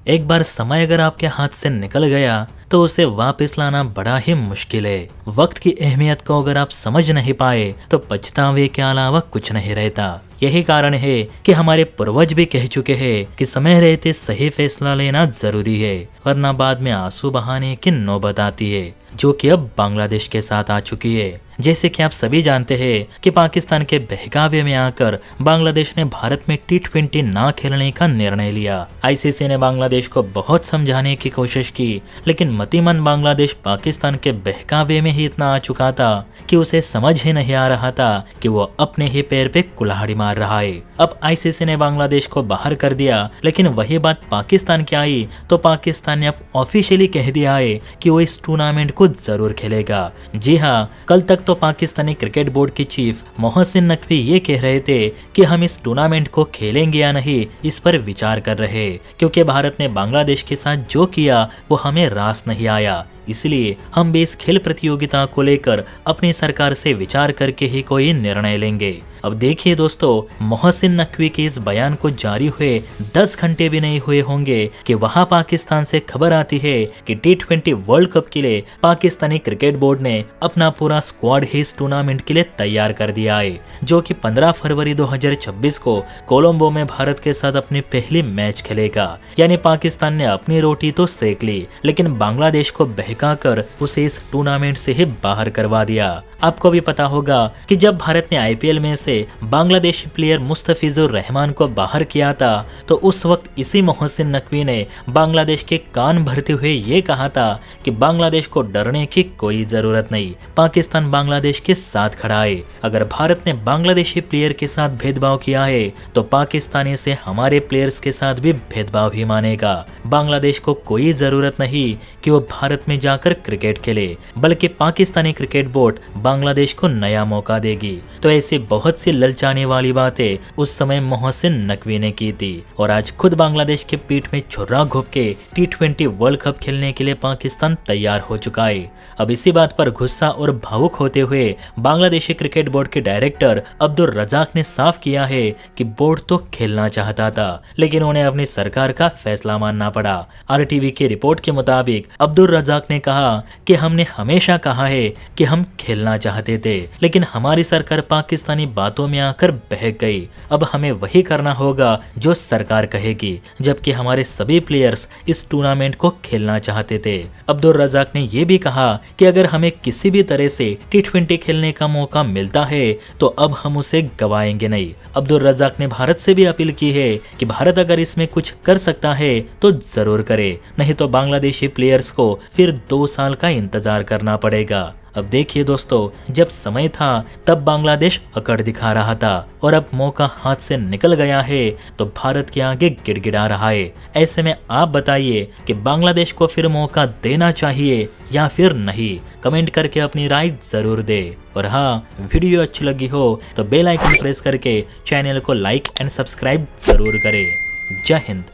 एक बार समय अगर आपके हाथ से निकल गया तो उसे वापस लाना बड़ा ही मुश्किल है। वक्त की अहमियत को अगर आप समझ नहीं पाए तो पछतावे के अलावा कुछ नहीं रहता। यही कारण है कि हमारे पूर्वज भी कह चुके हैं कि समय रहते सही फैसला लेना जरूरी है, वरना बाद में आंसू बहाने की नौबत आती है, जो कि अब बांग्लादेश के साथ आ चुकी है। जैसे कि आप सभी जानते हैं कि पाकिस्तान के बहकावे में आकर बांग्लादेश ने भारत में T20 ना खेलने का निर्णय लिया। आईसीसी ने बांग्लादेश को बहुत समझाने की कोशिश की, लेकिन मतीमन बांग्लादेश पाकिस्तान के बहकावे में ही इतना आ चुका था कि उसे समझ ही नहीं आ रहा था कि वो अपने ही पैर पे कुल्हाड़ी मार रहा है। अब आईसीसी ने बांग्लादेश को बाहर कर दिया, लेकिन वही बात पाकिस्तान की आई तो पाकिस्तान ने अब ऑफिशियली कह दिया है कि वो इस टूर्नामेंट को जरूर खेलेगा। जी हाँ, कल तक तो पाकिस्तानी क्रिकेट बोर्ड के चीफ मोहसिन नकवी ये कह रहे थे कि हम इस टूर्नामेंट को खेलेंगे या नहीं इस पर विचार कर रहे, क्योंकि भारत ने बांग्लादेश के साथ जो किया वो हमें रास नहीं आया। इसलिए हम भी इस खेल प्रतियोगिता को लेकर अपनी सरकार से विचार करके ही कोई निर्णय लेंगे। अब देखिए दोस्तों, मोहसिन नकवी के इस बयान को जारी हुए 10 घंटे भी नहीं हुए होंगे कि वहां पाकिस्तान से खबर आती है कि T20 वर्ल्ड कप के लिए पाकिस्तानी क्रिकेट बोर्ड ने अपना पूरा स्क्वाड ही इस टूर्नामेंट के लिए तैयार कर दिया है, जो कि 15 फरवरी 2026 को कोलंबो में भारत के साथ अपनी पहली मैच खेलेगा। यानी पाकिस्तान ने अपनी रोटी तो सेक ली, लेकिन बांग्लादेश को बहकाकर उसे इस टूर्नामेंट से ही बाहर करवा दिया। आपको भी पता होगा कि जब भारत ने आईपीएल में से बांग्लादेशी प्लेयर मुस्तफिजुर रहमान को बाहर किया था तो उस वक्त इसी मोहसिन नकवी ने बांग्लादेश के कान भरते हुए ये कहा था कि बांग्लादेश को डरने की कोई जरूरत नहीं, पाकिस्तान बांग्लादेश के साथ खड़ा है। अगर भारत ने बांग्लादेशी प्लेयर के साथ भेदभाव किया है तो पाकिस्तानी से हमारे प्लेयर्स के साथ भी भेदभाव ही मानेगा। बांग्लादेश को कोई जरूरत नहीं कि वो भारत में जाकर क्रिकेट खेले, बल्कि पाकिस्तानी क्रिकेट बोर्ड बांग्लादेश को नया मौका देगी। तो ऐसी बहुत सी ललचाने वाली बातें उस समय मोहसिन नकवी ने की थी, और आज खुद बांग्लादेश के पीठ में छुरा घोंप के T20 वर्ल्ड कप खेलने के लिए पाकिस्तान तैयार हो चुका है। अब इसी बात पर गुस्सा और भावुक होते हुए बांग्लादेशी क्रिकेट बोर्ड के डायरेक्टर अब्दुल रजाक ने साफ किया है कि बोर्ड तो खेलना चाहता था, लेकिन उन्हें अपनी सरकार का फैसला मानना पड़ा। RTV की रिपोर्ट के मुताबिक अब्दुल रजाक ने कहा कि हमने हमेशा कहा है कि हम खेलना चाहते थे, लेकिन हमारी सरकार पाकिस्तानी बातों में आकर बहक गई। अब हमें वही करना होगा जो सरकार कहेगी, जबकि हमारे सभी प्लेयर्स इस टूर्नामेंट को खेलना चाहते थे। अब्दुल रजाक ने यह भी कहा कि अगर हमें किसी भी तरह से T20 खेलने का मौका मिलता है तो अब हम उसे गवाएंगे नहीं। अब्दुल रजाक ने भारत से भी अपील की है कि भारत अगर इसमें कुछ कर सकता है तो जरूर करे, नहीं तो बांग्लादेशी प्लेयर्स को फिर 2 साल का इंतजार करना पड़ेगा। अब देखिए दोस्तों, जब समय था तब बांग्लादेश अकड़ दिखा रहा था, और अब मौका हाथ से निकल गया है तो भारत के आगे गिड़गिड़ा रहा है। ऐसे में आप बताइए कि बांग्लादेश को फिर मौका देना चाहिए या फिर नहीं? कमेंट करके अपनी राय जरूर दे। और हाँ, वीडियो अच्छी लगी हो तो बेल आइकन प्रेस करके चैनल को लाइक एंड सब्सक्राइब जरूर करें। जय हिंद।